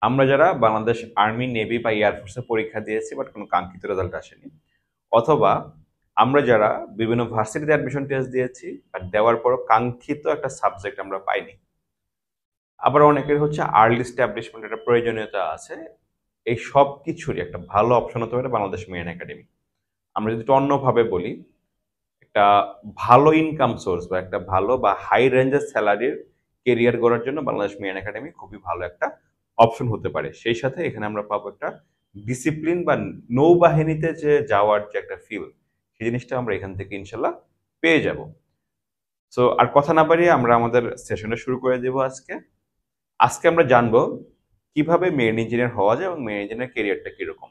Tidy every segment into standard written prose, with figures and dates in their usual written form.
আমরা যারা Bangladesh army, navy বা এয়ারফোর্সে পরীক্ষা দিয়েছি বাট কোনো কাঙ্ক্ষিত রেজাল্ট আসেনি, অথবা আমরা যারা বিভিন্ন ভার্সিটিতে অ্যাডমিশন টেস্ট দিয়েছি বাট দেওয়ার পরও কাঙ্ক্ষিত একটা সাবজেক্ট আমরা পাইনি, আবার অনেকের হচ্ছে আর্লি স্ট্যাবলিশমেন্ট একটা প্রয়োজনীয়তা আছে, এই সব কিছুরই একটা ভালো অপশন হতে পারে বাংলাদেশ মেরিন একাডেমি। আমরা যদি একটু অন্যভাবে বলি, একটা ভালো ইনকাম সোর্স বা একটা ভালো বা হাই রেঞ্জের স্যালারির কেরিয়ার গড়ার জন্য বাংলাদেশ মেরিন একাডেমি খুবই ভালো একটা অপশন হতে পারে। সেই সাথে এখানে আমরা পাবো একটা ডিসিপ্লিন বা নৌবাহিনীতে যে যাওয়ার যে একটা ফিল, সেই জিনিসটা আমরা এখান থেকে ইনশাল্লাহ পেয়ে যাব। সো আর কথা না বাড়িয়ে আমরা আমাদের সেশনটা শুরু করে দেবো। আজকে আমরা জানবো কিভাবে মেরিন ইঞ্জিনিয়ার হওয়া যায় এবং মেরিন ইঞ্জিনিয়ার কেরিয়ারটা কিরকম।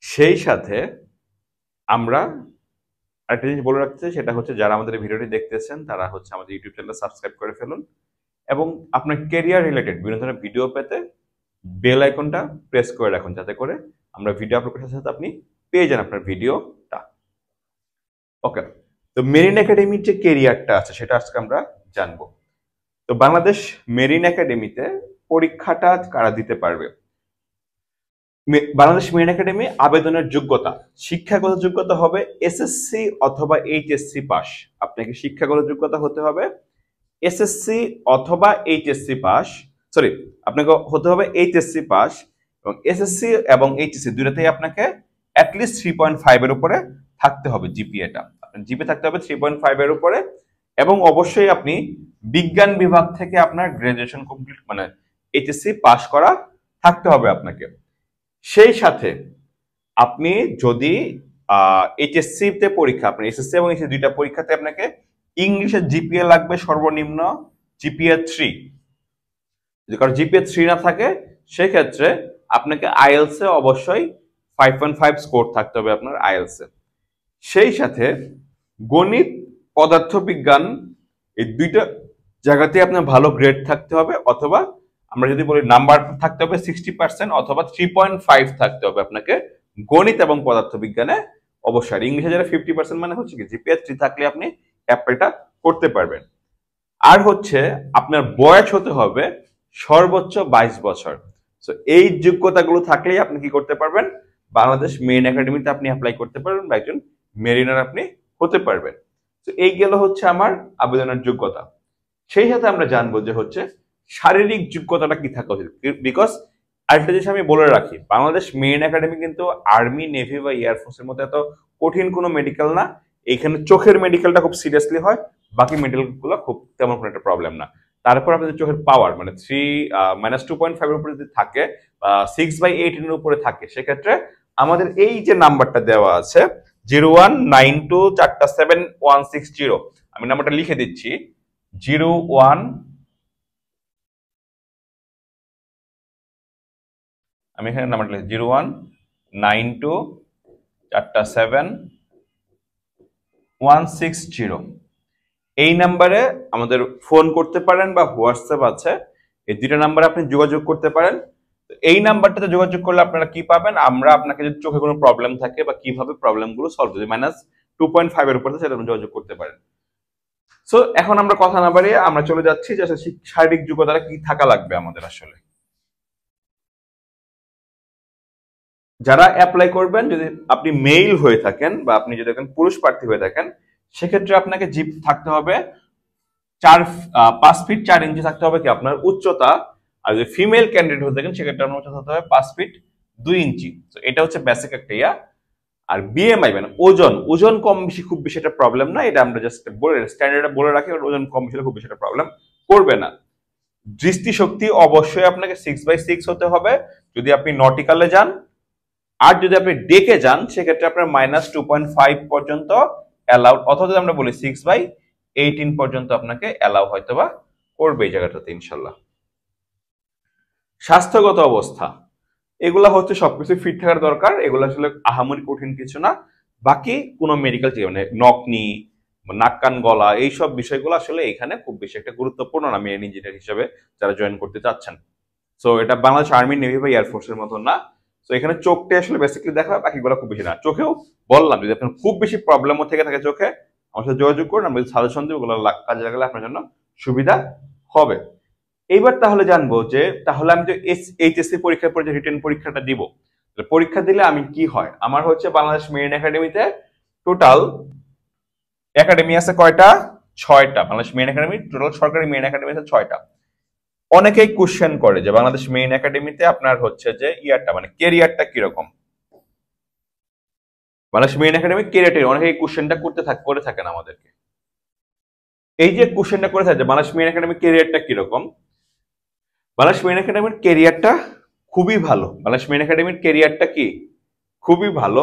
সেই সাথে আমরা আরেকটা জিনিস বলে রাখতে চাই, সেটা হচ্ছে যারা আমাদের ভিডিওটি দেখতেছেন তারা হচ্ছে আমাদের ইউটিউব চ্যানেলটা সাবস্ক্রাইব করে ফেলুন এবং আপনার কেরিয়ার রিলেটেড বিভিন্ন ধরনের ভিডিও পেতে বেল আইকনটা প্রেস করে রাখুন, যাতে করে আমরা ভিডিও আপলোড করার সাথে সাথে আপনি পেয়ে যান আপনার ভিডিওটা। ওকে, তো মেরিন একাডেমির যে কেরিয়ারটা আছে সেটা আজকে আমরা জানবো। তো বাংলাদেশ মেরিন একাডেমিতে পরীক্ষাটা কারা দিতে পারবে? বাংলাদেশ মেরিন একাডেমি আবেদনের যোগ্যতা, শিক্ষাগত যোগ্যতা হবে এসএসসি অথবা এইচএসসি পাস। আপনাকে শিক্ষাগত যোগ্যতা হতে হবে এসএসসি অথবা এইচএসসি পাস, সরি, আপনাকে হতে হবে এইচএসসি পাস, এবং এসএসসি এবং এইচএসসি দুটাতেই আপনাকে অ্যাটলিস্ট 3.5 এর উপরে থাকতে হবে জিপিএটা। জিপিএ থাকতে হবে 3.5 এর উপরে, এবং অবশ্যই আপনি বিজ্ঞান বিভাগ থেকে আপনার গ্রাজুয়েশন কমপ্লিট মানে এইচএসসি পাস করা থাকতে হবে আপনাকে। সেই সাথে আপনি যদি এইচএসসি তে পরীক্ষা, আপনি এসএসসি এবং এইচএসসি দুইটা পরীক্ষাতে আপনাকে ইংলিশে জিপিএ লাগবে সর্বনিম্ন জিপিএ 3। যদি কারো জিপিএ 3 না থাকে সেক্ষেত্রে আপনাকে আইএলস এ অবশ্যই 5.5 স্কোর থাকতে হবে আপনার আইএলস এ। সেই সাথে গণিত, পদার্থবিজ্ঞান এই দুইটা জায়গাতে আপনার ভালো গ্রেড থাকতে হবে, অথবা আমরা যদি বলি নাম্বার থাকতে হবে 60% অথবা 3.5 থাকতে হবে আপনাকে গণিত এবং পদার্থবিজ্ঞানে অবশ্যই। ইংলিশে যারা 50% মানে হচ্ছে কি জিপিএ 3 থাকলে আপনি অ্যাপ্লাইটা করতে পারবেন। আর হচ্ছে আপনার বয়স হতে হবে সর্বোচ্চ 22 বছর। সো এই যোগ্যতাগুলো থাকলেই আপনি কি করতে পারবেন, বাংলাদেশ মেরিন একাডেমিতে আপনি অ্যাপ্লাই করতে পারবেন বা একজন মেরিনার আপনি হতে পারবেন। তো এই গেল হচ্ছে আমার আবেদনের যোগ্যতা। সেই সাথে আমরা জানবো যে হচ্ছে শারীরিক যোগ্যতাটা কি থাকা উচিত, বিকজ আরেকটা জিনিস আমি বলে রাখি, বাংলাদেশ মেরিন একাডেমি কিন্তু আর্মি, নেভি বা এয়ারফোর্সের মতো এত কঠিন কোনো মেডিকেল না। এখানে চোখের মেডিকেলটা খুব সিরিয়াসলি হয়, বাকি মেডিকেল গুলো খুব তেমন কোনো একটা প্রবলেম না। তারপর আপনাদের চোখের পাওয়ার মানে -2.5 এর উপরে যদি থাকে, 6/8 এর উপরে থাকে, সেক্ষেত্রে আমাদের এই যে নাম্বারটা দেওয়া আছে 0192471160, আমি নাম্বারটা লিখে দিচ্ছি 01, আমি এখানে নাম্বারটা লিখি 0192471160। এই নাম্বারে আমাদের ফোন করতে পারেন বা হোয়াটসঅ্যাপ আছে, এই দুটো নাম্বারে আপনি যোগাযোগ করতে পারেন। এই নাম্বারটাতে যোগাযোগ করলে আপনারা কি পাবেন, আমরা আপনাকে যদি চোখে কোনো প্রবলেম থাকে বা কিভাবে প্রবলেমগুলো সলভ হবে -2.5 এর উপরে সেটা আপনি যোগাযোগ করতে পারেন। সো এখন আমরা কথা না বাড়িয়ে আমরা চলে যাচ্ছি যে শারীরিক যোগ্যতাটা কি থাকা লাগবে আমাদের। আসলে যারা অ্যাপ্লাই করবেন, যদি আপনি মেল হয়ে থাকেন বা আপনি যদি একজন পুরুষ প্রার্থী হয়ে থাকেন, সেক্ষেত্রে আপনাকে জিপ থাকতে হবে 5 ফিট 4 ইঞ্চি থাকতে হবে কি আপনার উচ্চতা। আর যদি ফিমেল ক্যান্ডিডেট হয়ে থাকেন সেক্ষেত্রে আপনার উচ্চতা হতে হবে 5 ফিট 2 ইঞ্চি। তো এটা হচ্ছে বেসিক একটা ইয়া। আর বিএমআই মানে ওজন কম বেশি খুব বেশি একটা প্রবলেম না, এটা আমরা জাস্ট বলে স্ট্যান্ডার্ডে বলে রাখি, ওজন কম বেশি খুব বেশি একটা প্রবলেম করবে না। দৃষ্টিশক্তি অবশ্যই আপনাকে 6/6 হতে হবে যদি আপনি নটিক্যালে যান, আর যদি আপনি ডেকে যান সেক্ষেত্রে আপনার -2.5 পর্যন্ত অ্যালাউড, অথবা যদি আমরা বলি 6/18 পর্যন্ত আপনাকে অ্যালাউ হয়তো বা করবে এই জায়গাটাতে ইনশাল্লাহ। স্বাস্থ্যগত অবস্থা এগুলা হচ্ছে সবকিছু ফিট থাকার দরকার, এগুলো আসলে আহামরি কঠিন কিছু না। বাকি কোনো মেডিকেল মানে নকনি, নাক কান গলা এইসব বিষয়গুলো আসলে এখানে খুব বেশি একটা গুরুত্বপূর্ণ না মেরিন ইঞ্জিনিয়ার হিসেবে যারা জয়েন করতে চাচ্ছেন। সো এটা বাংলাদেশ আর্মি, নেভি বা এয়ারফোর্সের মতো না। তো এখানে চোখটা আসলে বেসিক্যালি দেখা, বাকিগুলো খুব বেশি না। চোখেও বললাম যদি আপনার খুব বেশি প্রবলেমও থেকে থাকে চোখে, আমার সাথে যোগাযোগ করুন, আমি সাজেশন দিব, ওগুলো কাজে লাগালে আপনার জন্য সুবিধা হবে। এইবার তাহলে জানবো যে তাহলে আমি যে এইচএসসি পরীক্ষার পরে যে রিটেন পরীক্ষাটা দিব, পরীক্ষা দিলে আমি কি হয়, আমার হচ্ছে বাংলাদেশ মেরিন একাডেমিতে টোটাল একাডেমি আছে কয়টা, 6টা। বাংলাদেশ মেরিন একাডেমি টোটাল সরকারি মেরিন একাডেমি আছে 6টা। অনেকেই কোশ্চেন করে যে বাংলাদেশ মেরিন একাডেমিতে আপনার হচ্ছে যে ইয়ারটা মানে কেরিয়ারটা কিরকম, বাংলাদেশ মেরিন একাডেমি কেরিয়ারটা অনেকেই কোশ্চেনটা করে থাকেন আমাদেরকে। এই যে কোশ্চেনটা করে থাকে বাংলাদেশ মেরিন একাডেমি কেরিয়ারটা কিরকম, বাংলাদেশ মেরিন একাডেমির কেরিয়ারটা খুবই ভালো। বাংলাদেশ মেরিন একাডেমির কেরিয়ারটা কি খুবই ভালো,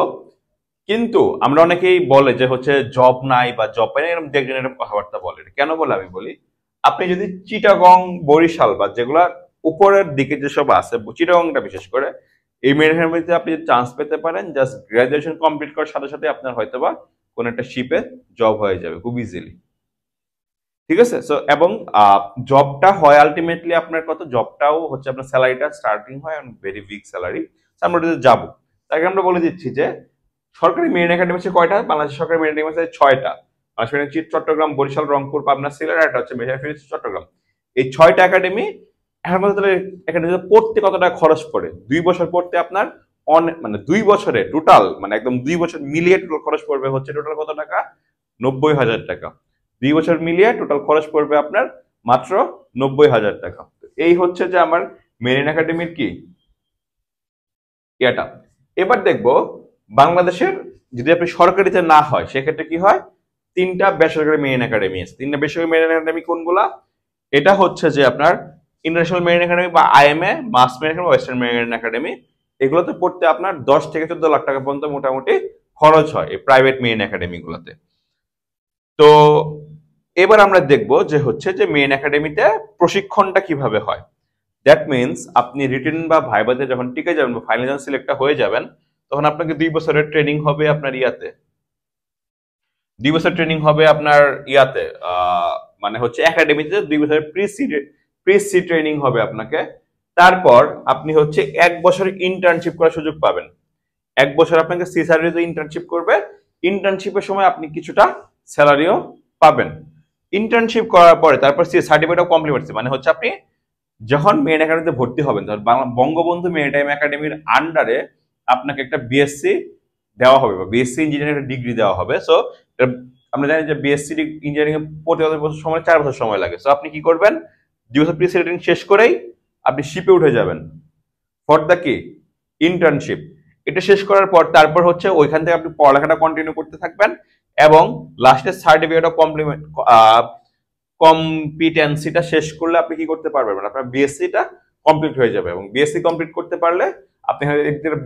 কিন্তু আমরা অনেকেই বলে যে হচ্ছে জব নাই বা জব পাই না, এরকম দেখবেন এরকম কথাবার্তা বলে। কেন বলে আমি বলি, আপনি যদি চিটাগং বরিশাল বা যেগুলা উপরের দিকে যেসব আছে, চিটাগংটা বিশেষ করে, এই মেরিন একাডেমিতে আপনি চান্স পেতে পারেন জাস্ট গ্রাজুয়েশন কমপ্লিট করার সাথে সাথে আপনার হয়তোবা কোন একটা শিপে জব হয়ে যাবে খুব ইজিলি। ঠিক আছে, সো এবং জবটা হয় আলটিমেটলি আপনার কত, জবটাও হচ্ছে আপনার স্যালারিটা স্টার্টিং হয় ভেরি বিগ স্যালারি। আমরা ওটাতে যাবো, তাকে আমরা বলে দিচ্ছি যে সরকারি মেরিন একাডেমি আছে কয়টা, বাংলাদেশ সরকারি মেরিন একাডেমি আছে 6টা। বাংলাদেশ মেরিন চট্টগ্রাম, বরিশাল, রংপুর, পাবনা, সিলেট, আর একটা হচ্ছে মেরিন চট্টগ্রাম। এই 6টা একাডেমি এখন তাহলে একাডেমিতে পড়তে কত টাকা খরচ পড়ে, 2 বছর পড়তে আপনার মানে 2 বছরে টোটাল মানে একদম 2 বছর মিলিয়ে টোটাল খরচ পড়বে হচ্ছে টোটাল কত টাকা, 90,000 টাকা। 2 বছর মিলিয়ে টোটাল খরচ পড়বে আপনার মাত্র 90,000 টাকা। এই হচ্ছে যে আমার মেরিন একাডেমির কি এটা। এবার দেখবো বাংলাদেশের যদি আপনি সরকারিতে না হয় সেক্ষেত্রে কি হয়, 3টা বেসরকারি মেরিন একাডেমি আছে। 3টা বেসরকারি মেরিন একাডেমি কোনগুলা, এটা হচ্ছে যে আপনার ইন্টারন্যাশনাল মেরিন একাডেমি বা আইএমএ, মাস marine academy, western marine academy. এগুলোতে পড়তে আপনার 10 থেকে 14 লাখ টাকা পর্যন্ত মোটামুটি খরচ হয় এই প্রাইভেট মেরিন একাডেমি গুলোতে। তো এবার আমরা দেখব যে হচ্ছে যে মেরিন একাডেমিতে প্রশিক্ষণটা কিভাবে হয়। দ্যাট মিনস আপনি রিটেন বা ভাইভাতে যখন টিকে যাবেন বা ফাইনাল সিলেক্টটা হয়ে যাবেন, তখন আপনাকে 2 বছরের ট্রেনিং হবে আপনার ইয়াতে, 2 বছর ট্রেনিং হবে আপনার ইয়াতে মানে হচ্ছে একাডেমিতে 2 বছরের প্রি সি ট্রেনিং হবে আপনাকে। তারপর আপনি হচ্ছে 1 বছর ইন্টার্নশিপ করার সুযোগ পাবেন। 1 বছর আপনাকে সি সার্ভিসে ইন্টার্নশিপ করবে, ইন্টার্নশিপের সময় আপনি কিছুটা স্যালারিও পাবেন। ইন্টার্নশিপ করার পরে তারপর সি সার্টিফিকেটও কমপ্লিমেন্টারি, মানে হচ্ছে আপনি যখন মেরিন একাডেমিতে ভর্তি হবেন তখন বঙ্গবন্ধু মেরিটাইম একাডেমির আন্ডারে আপনাকে একটা বিএসসি দেওয়া হবে বা বিএসসি ইঞ্জিনিয়ারিং একটা ডিগ্রি দেওয়া হবে। সো আমরা জানি যে বিএসসি ইঞ্জিনিয়ারিং এ 25 বছর সময় 4 বছর সময় লাগে। সো আপনি কি করবেন, 2 বছর প্রি ট্রেনিং শেষ করেই আপনি শিপে উঠে যাবেন ফর দ্য কি ইন্টার্নশিপ। এটা শেষ করার পর তারপর হচ্ছে ওইখান থেকে আপনি পড়ালেখাটা কন্টিনিউ করতে থাকবেন এবং লাস্টে সার্টিফিকেট অফ কম্পিটেন্সিটা শেষ করলে আপনি কি করতে পারবেন, আপনার বিএসসিটা কমপ্লিট হয়ে যাবে। এবং বিএসসি কমপ্লিট করতে পারলে আপনি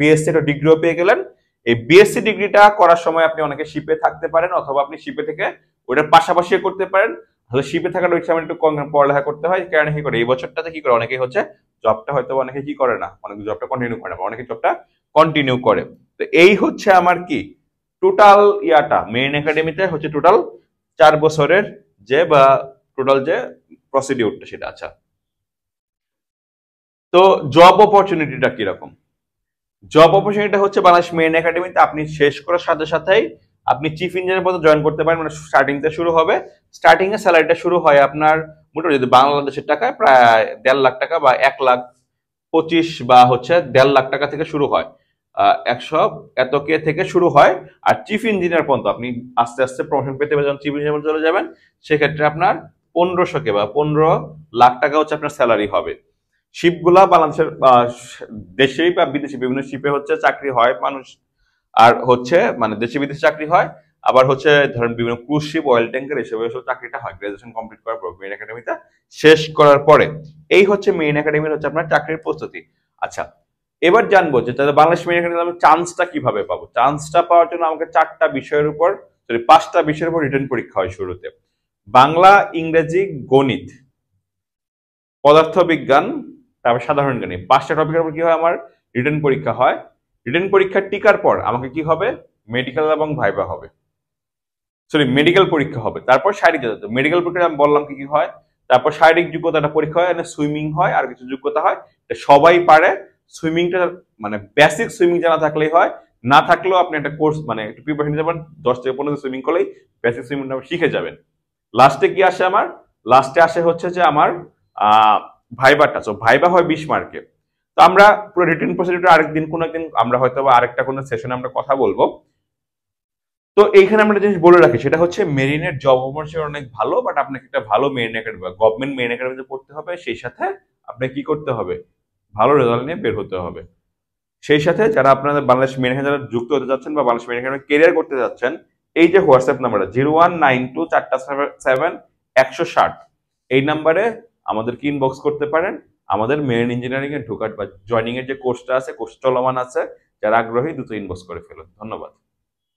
বিএসসি একটা ডিগ্রিও পেয়ে গেলেন। এই বিএসসি ডিগ্রিটা করার সময় আপনি অনেকে শিপে থাকতে পারেন, অথবা আপনি শিপে থেকে ওটার পাশাপাশি করতে পারেন। তাহলে শিপে থাকার ওই সময় একটু পড়ালেখা করতে হয়, কারণ কি করে এই বছরটাতে কি করে অনেকেই হচ্ছে জবটা হয়তো অনেকে কি করে না, অনেকে জবটা কন্টিনিউ করে না, অনেকে জবটা কন্টিনিউ করে। তো এই হচ্ছে আমার কি টোটাল ইয়াটা মেরিন একাডেমিতে হচ্ছে টোটাল 4 বছরের যে বা টোটাল যে প্রসিডিউরটা সেটা। আচ্ছা, তো জব অপরচুনিটিটা কিরকম, জব অপরচুনিটি হচ্ছে বাংলাদেশ মেরিন একাডেমিতে আপনি শেষ করার সাথে সাথেই আপনি চিফ ইঞ্জিনিয়ার পদে জয়েন করতে পারেন। মানে স্টার্টিং তে শুরু হবে, স্টার্টিং এ স্যালারিটা শুরু হয় আপনার মোটামুটি যদি বাংলাদেশের টাকায় প্রায় 1.5 লাখ টাকা বা 1,25,000 বা হচ্ছে 1.5 লাখ টাকা থেকে শুরু হয়, 100 এত কে থেকে শুরু হয়। আর চিফ ইঞ্জিনিয়ার পর্যন্ত আপনি আস্তে আস্তে প্রমোশন পেতে যখন চিফ ইঞ্জিনিয়ার চলে যাবেন সেক্ষেত্রে আপনার 1500 কে বা 15 লাখ টাকা হচ্ছে আপনার স্যালারি হবে। শিপগুলা বাংলাদেশের দেশেই বা বিদেশি বিভিন্ন শিপে হচ্ছে চাকরি হয় মানুষ, আর হচ্ছে মানে দেশে বিদেশে চাকরি হয়, আবার হচ্ছে ধরেন বিভিন্ন ক্রুজ শিপ, অয়েল ট্যাঙ্কার এসব চাকরিটা হয় গ্রাজুয়েশন কমপ্লিট করার পর মেরিন একাডেমিতে শেষ করার পরে। এই হচ্ছে মেরিন একাডেমির হচ্ছে আপনার চাকরির প্রস্তুতি। আচ্ছা, এবার জানবো যে তাহলে বাংলাদেশ মেরিন একাডেমিতে আমি চান্সটা কিভাবে পাবো। চান্সটা পাওয়ার জন্য আমাকে 5টা বিষয়ের উপর রিটেন পরীক্ষা হয় শুরুতে। বাংলা, ইংরেজি, গণিত, পদার্থবিজ্ঞান, তারপর সাধারণ জ্ঞান, 5টা টপিকের উপর কি হয় আমার রিটেন পরীক্ষা হয়। রিটেন পরীক্ষা টিকার পর আমাকে কি হবে, মেডিকেল এবং ভাইবা হবে, সরি মেডিকেল পরীক্ষা হবে। তারপর শারীরিক যোগ্যতা, মেডিকেল পরীক্ষা আমি বললাম কি কি হয়। তারপর শারীরিক যোগ্যতাটা পরীক্ষা হয়, সুইমিং হয় আর কিছু যোগ্যতা হয়, সবাই পারে। সুইমিংটা মানে বেসিক সুইমিং জানা থাকলেই হয়, না থাকলেও আপনি একটা কোর্স মানে একটু প্রিপারেশন নিতে পারেন, 10 থেকে 15 দিন সুইমিং করলেই বেসিক সুইমিংটা শিখে যাবেন। লাস্টে কি আসে আমার, লাস্টে আসে হচ্ছে যে আমার ভাইবাটা, সো ভাইবা হয় 20 মার্কে। তো আমরা পুরো রিটেন প্রসিডিউর আরেকদিন কোনো একদিন আমরা হয়তো বা আরেকটা কোনো সেশনে আমরা কথা বলবো। তো এইখানে আমরা জিনিস বলে রাখি, সেটা হচ্ছে মেরিনের জব অপরচুনিটি অনেক ভালো, বাট আপনাকে একটা ভালো মেরিন একাডেমি বা গভর্নমেন্ট মেরিন একাডেমিতে পড়তে হবে, সেই সাথে আপনাকে কি করতে হবে, ভালো রেজাল্ট নিয়ে বের হতে হবে। সেই সাথে যারা আপনাদের বাংলাদেশ মেরিন একাডেমি যারা যুক্ত হতে যাচ্ছেন বা বাংলাদেশ মেরিন একাডেমি কেরিয়ার করতে যাচ্ছেন, এই যে হোয়াটসঅ্যাপ নাম্বারটা 0192477160, এই নাম্বারে আমাদেরকে ইনবক্স করতে পারেন। আমাদের মেরিন ইঞ্জিনিয়ারিং এ ঢোকার বা জয়নিং এর যে কোর্সটা আছে, কোর্স চলমান আছে, যারা আগ্রহী দ্রুত ইনবক্স করে ফেলুন। ধন্যবাদ।